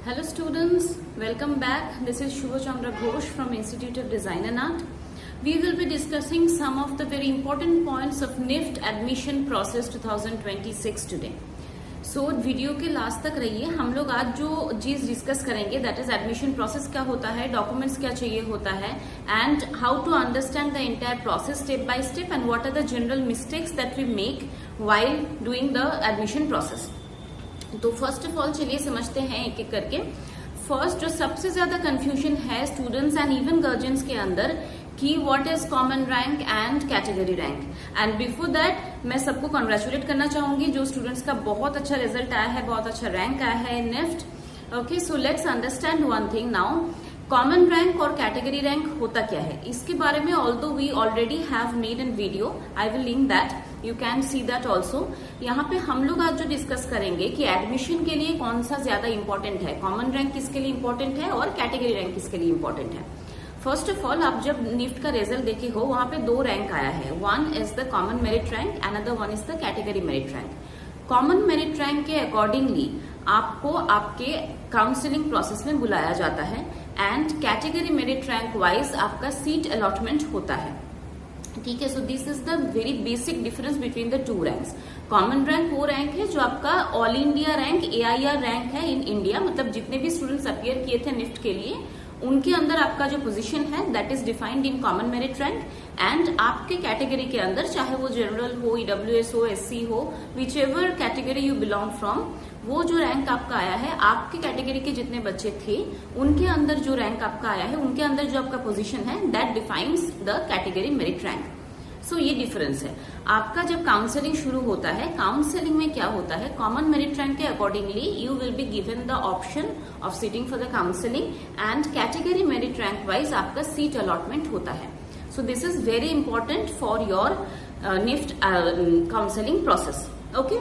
Hello students, welcome back. This is Shubha Chandra Ghosh from Institute of Design and Art. We will be discussing some of the very important points of NIFT admission process 2026 today. So video के last तक रहिए. हम लोग आज जो चीज discuss करेंगे that is admission process क्या होता है, डॉक्यूमेंट्स क्या चाहिए होता है, and how to understand the entire process step by step and what are the general mistakes that we make while doing the admission process. तो फर्स्ट ऑफ ऑल चलिए समझते हैं एक एक करके. फर्स्ट जो सबसे ज्यादा कंफ्यूजन है स्टूडेंट्स एंड इवन गार्जियंस के अंदर कि what is common rank and category rank. And before that मैं सबको कॉन्ग्रेचुलेट करना चाहूंगी जो स्टूडेंट्स का बहुत अच्छा रिजल्ट आया है, बहुत अच्छा रैंक आया है in NIFT. Okay, so let's understand one thing now. Common rank और कैटेगरी रैंक होता क्या है इसके बारे में although we already have made an video, I will link that, you can see that also. यहाँ पे हम लोग आज जो डिस्कस करेंगे कि एडमिशन के लिए कौन सा ज्यादा इंपॉर्टेंट है, कॉमन रैंक किसके लिए इंपॉर्टेंट है और कैटेगरी रैंक किसके लिए इंपॉर्टेंट है. फर्स्ट ऑफ ऑल आप जब निफ्ट का रिजल्ट देखे हो वहां पे दो रैंक आया है. One is the common merit rank, another one is the category merit rank. Common merit rank के अकॉर्डिंगली आपको आपके काउंसलिंग प्रोसेस में बुलाया जाता है and category merit rank wise आपका सीट अलॉटमेंट होता है. ठीक है, so this is the very basic difference between the two ranks. Common rank वो रैंक है जो आपका all India rank AIR rank है इन इंडिया, मतलब जितने भी स्टूडेंट्स अपीयर किए थे निफ्ट के लिए उनके अंदर आपका जो पोजीशन है that is defined in common merit rank. And आपके कैटेगरी के अंदर चाहे वो जनरल हो, EWS हो, SC हो, which ever category you belong from, वो जो रैंक आपका आया है आपके कैटेगरी के जितने बच्चे थे उनके अंदर जो रैंक आपका आया है उनके अंदर जो आपका पोजीशन है that defines the category merit rank. So ये डिफरेंस है. आपका जब काउंसलिंग शुरू होता है, काउंसलिंग में क्या होता है, कॉमन मेरिट रैंक के accordingly you will be given the option of seating for the counselling and category merit rank wise आपका सीट अलॉटमेंट होता है. So this is very important for your NIFT counselling process. Okay,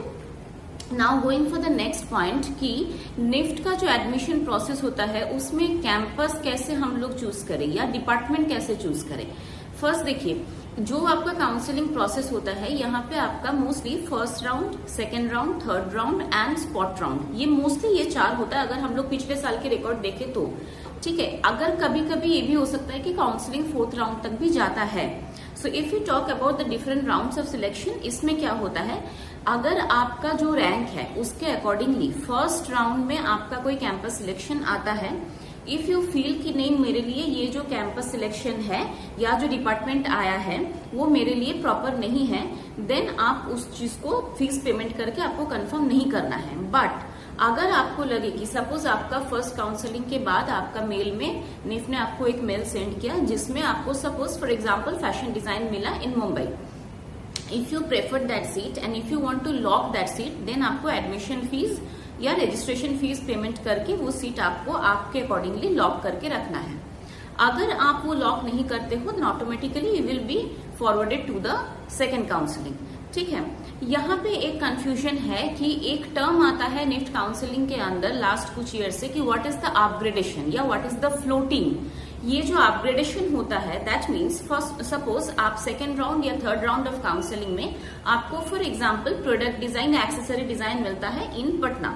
now going for the next point कि निफ्ट का जो admission process होता है उसमें campus कैसे हम लोग चूज करें या डिपार्टमेंट कैसे चूज करें. फर्स्ट देखिए, जो आपका काउंसलिंग प्रोसेस होता है यहाँ पे आपका mostly first round, second round, third round and spot round, ये मोस्टली ये चार होता है. अगर हम लोग पिछले साल के रिकॉर्ड देखें तो ठीक है, अगर कभी कभी ये भी हो सकता है कि काउंसलिंग फोर्थ राउंड तक भी जाता है. So if you talk about the different rounds of selection, इसमें क्या होता है, अगर आपका जो रैंक है उसके अकॉर्डिंगली फर्स्ट राउंड में आपका कोई कैंपस सिलेक्शन आता है. इफ यू फील कि नहीं मेरे लिए ये जो कैंपस सिलेक्शन है या जो डिपार्टमेंट आया है वो मेरे लिए प्रॉपर नहीं है, देन आप उस चीज को फिक्स पेमेंट करके आपको कंफर्म नहीं करना है. बट अगर आपको लगे कि सपोज आपका फर्स्ट काउंसलिंग के बाद आपका मेल में निफ्ट ने आपको एक मेल सेंड किया जिसमें आपको suppose for example fashion design मिला in Mumbai. If you prefer that seat and if you want to lock that seat, then आपको एडमिशन फीस या रजिस्ट्रेशन फीस पेमेंट करके वो सीट आपको आपके अकॉर्डिंगली लॉक करके रखना है. अगर आप वो लॉक नहीं करते हो then automatically you will be forwarded to the second counselling. ठीक है, यहाँ पे एक कंफ्यूजन है कि एक टर्म आता है निफ्ट काउंसलिंग के अंदर लास्ट कुछ ईयर से कि व्हाट इज द अपग्रेडेशन या व्हाट इज द फ्लोटिंग. ये जो अपग्रेडेशन होता है दैट मीन्स फर्स्ट सपोज आप सेकेंड राउंड या थर्ड राउंड ऑफ काउंसलिंग में आपको for example product design, accessory design मिलता है इन पटना,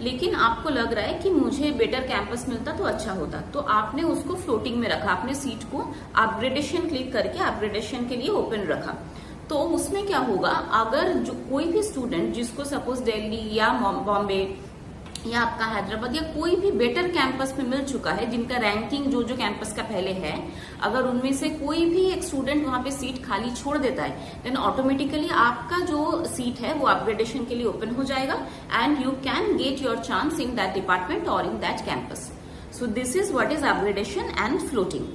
लेकिन आपको लग रहा है कि मुझे बेटर कैंपस मिलता तो अच्छा होता, तो आपने उसको फ्लोटिंग में रखा, आपने सीट को अपग्रेडेशन क्लिक करके अपग्रेडेशन के लिए ओपन रखा. तो उसमें क्या होगा, अगर जो कोई भी स्टूडेंट जिसको सपोज दिल्ली या बॉम्बे या आपका हैदराबाद या कोई भी बेटर कैंपस में मिल चुका है जिनका रैंकिंग जो कैंपस का पहले है, अगर उनमें से कोई भी एक स्टूडेंट वहां पे सीट खाली छोड़ देता है देन ऑटोमेटिकली आपका जो सीट है वो अपग्रेडेशन के लिए ओपन हो जाएगा and you can get your chance in that department और in that campus. So this is what is upgradation and floating.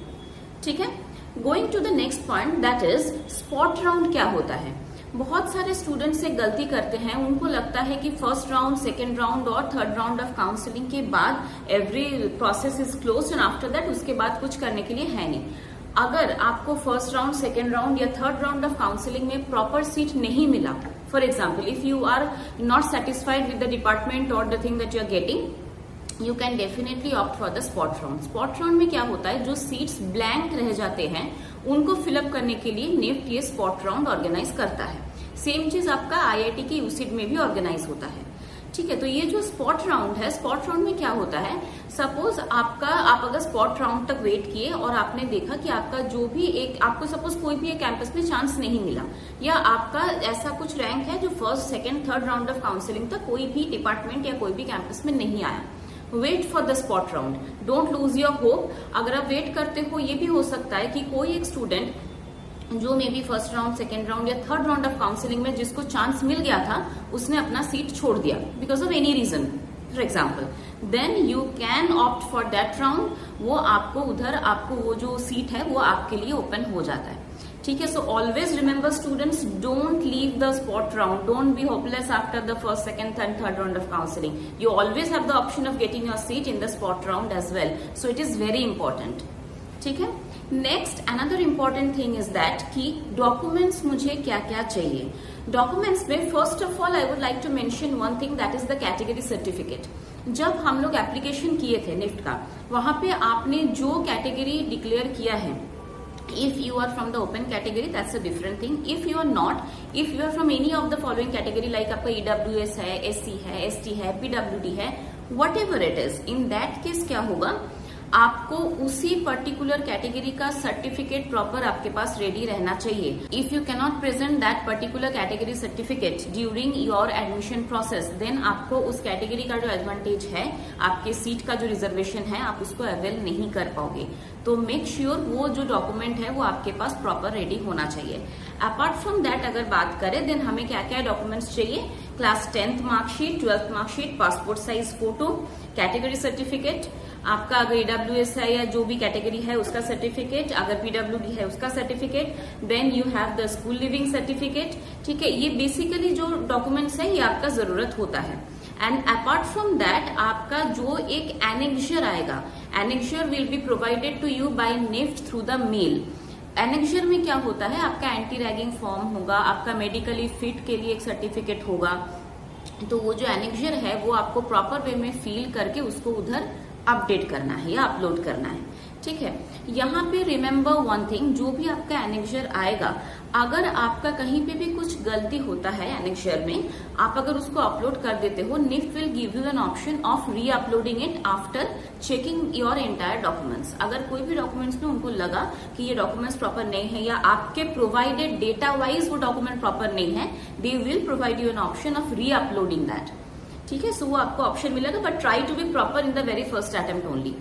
ठीक है, going to the next point that is spot round क्या होता है. बहुत सारे स्टूडेंट्स एक गलती करते हैं, उनको लगता है कि फर्स्ट राउंड, सेकेंड राउंड और थर्ड राउंड ऑफ काउंसलिंग के बाद every process is close and after that उसके बाद कुछ करने के लिए है नहीं. अगर आपको फर्स्ट राउंड, सेकेंड राउंड या थर्ड राउंड ऑफ काउंसलिंग में प्रॉपर सीट नहीं मिला, for example if you are not satisfied with the department और the thing that you are getting, you can definitely opt for the spot round. Spot round में क्या होता है, जो seats blank रह जाते हैं उनको फिलअप करने के लिए निफ्ट ये स्पॉट राउंड ऑर्गेनाइज करता है. सेम चीज आपका IIT की यूसीड में भी ऑर्गेनाइज होता है. ठीक है, तो ये जो स्पॉट राउंड है, स्पॉट राउंड में क्या होता है, सपोज आप अगर स्पॉट राउंड तक वेट किए और आपने देखा कि आपका जो भी एक, आपको सपोज कोई भी एक कैंपस में चांस नहीं मिला, या आपका ऐसा कुछ रैंक है जो first second third round of counselling तक कोई भी डिपार्टमेंट या कोई भी कैंपस में नहीं आया, wait for the spot round, don't lose your hope. अगर आप वेट करते हो, ये भी हो सकता है कि कोई एक स्टूडेंट जो may be first round, second round या थर्ड राउंड ऑफ काउंसलिंग में जिसको चांस मिल गया था, उसने अपना सीट छोड़ दिया because of any reason, for example, then you can opt for that round. वो आपको उधर, आपको वो जो सीट है वो आपके लिए ओपन हो जाता है। ठीक है, so always remember students, don't leave the spot round, don't be hopeless after the first, second and third round of counselling. You always have the option of getting your seat in the spot round as well, so it is very important. ठीक है, next another important thing is that कि documents मुझे क्या क्या चाहिए। Documents में first of all I would like to mention one thing, that is the category certificate. जब हम लोग एप्लीकेशन किए थे निफ्ट का, वहां पे आपने जो कैटेगरी डिक्लेयर किया है, if you are from the open category that's a different thing, if you are not, if you are from any of the following category like आपका EWS है, SC है, ST है, PWD है, whatever it is, in that case क्या होगा, आपको उसी particular category का सर्टिफिकेट प्रॉपर आपके पास रेडी रहना चाहिए। If you cannot present that particular category certificate during your admission process, then आपको उस कैटेगरी का जो एडवांटेज है, आपके सीट का जो रिजर्वेशन है, आप उसको अवेल नहीं कर पाओगे। तो मेक श्योर वो जो डॉक्यूमेंट है वो आपके पास प्रॉपर रेडी होना चाहिए। अपार्ट फ्रॉम दैट अगर बात करें, देन हमें क्या क्या डॉक्यूमेंट्स चाहिए, class 10th marksheet, 12th marksheet, passport size photo, category certificate, आपका अगर EWS है या जो भी कैटेगरी है उसका सर्टिफिकेट, अगर PWD है उसका certificate, then you have the school leaving certificate. ठीक है, ये बेसिकली जो डॉक्यूमेंट्स है ये आपका जरूरत होता है। एंड अपार्ट फ्रॉम दैट आपका जो एक एनेक्जर आएगा, annexure will be provided to you by NIFT through the mail. Annexure में क्या होता है, आपका एंटी रैगिंग फॉर्म होगा, आपका मेडिकली फिट के लिए एक सर्टिफिकेट होगा। तो वो जो एनेक्जर है वो आपको प्रॉपर वे में फिल करके उसको उधर अपडेट करना है या अपलोड करना है। ठीक है, यहाँ पे रिमेम्बर वन थिंग, जो भी आपका एनेक्जर आएगा, अगर आपका कहीं पे भी कुछ गलती होता है एनेक्जर में, आप अगर उसको अपलोड कर देते हो, NIFT will give you an option of reuploading it after checking your entire documents. अगर कोई भी डॉक्यूमेंट्स में उनको लगा कि ये डॉक्यूमेंट्स प्रॉपर नहीं है या आपके प्रोवाइडेड डेटा वाइज वो डॉक्यूमेंट प्रॉपर नहीं है, they will provide you an option of reuploading that. ठीक है, सो वो आपको ऑप्शन मिलेगा, but try to be proper in the very first attempt only.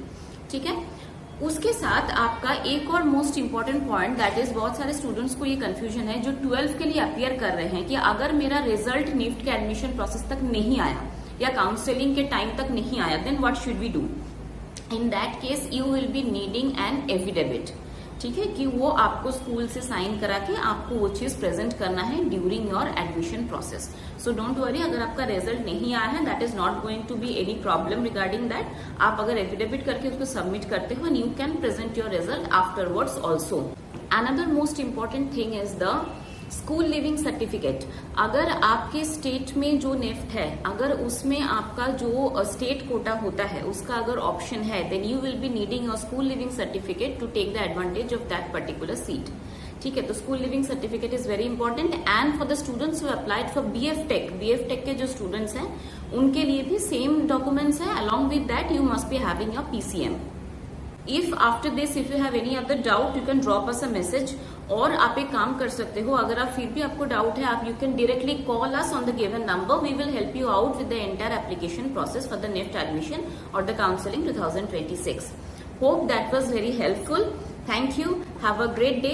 ठीक है, उसके साथ आपका एक और most important point, that is बहुत सारे स्टूडेंट्स को ये कंफ्यूजन है जो 12th के लिए अपियर कर रहे हैं कि अगर मेरा रिजल्ट निफ्ट के एडमिशन प्रोसेस तक नहीं आया या काउंसलिंग के टाइम तक नहीं आया, then what should we do. In that case you will be needing an affidavit. ठीक है, कि वो आपको स्कूल से साइन करा के आपको वो चीज प्रेजेंट करना है during your admission process. So don't worry, अगर आपका रिजल्ट नहीं आया है, that is not going to be any problem regarding that. आप अगर एफिडेविट करके उसको सबमिट करते हो, you can present your result afterwards also. Another most important thing is the school leaving certificate. अगर आपके स्टेट में जो निफ्ट है, अगर उसमें आपका जो स्टेट कोटा होता है उसका अगर ऑप्शन है, then you will be needing your school leaving certificate to take the advantage of that particular seat. ठीक है, तो school leaving certificate is very important. And for the students who applied for BF tech के जो students हैं उनके लिए भी same documents हैं। Along with that you must be having your PCM। If after this, if you have any other doubt, you can drop us a message। और आप एक काम कर सकते हो, अगर आप फिर भी आपको डाउट है, आप you can directly call us on the given number. We will help you out with the entire application process for the NIFT admission और the counselling 2026। Hope that was very helpful. Thank you, have a great day.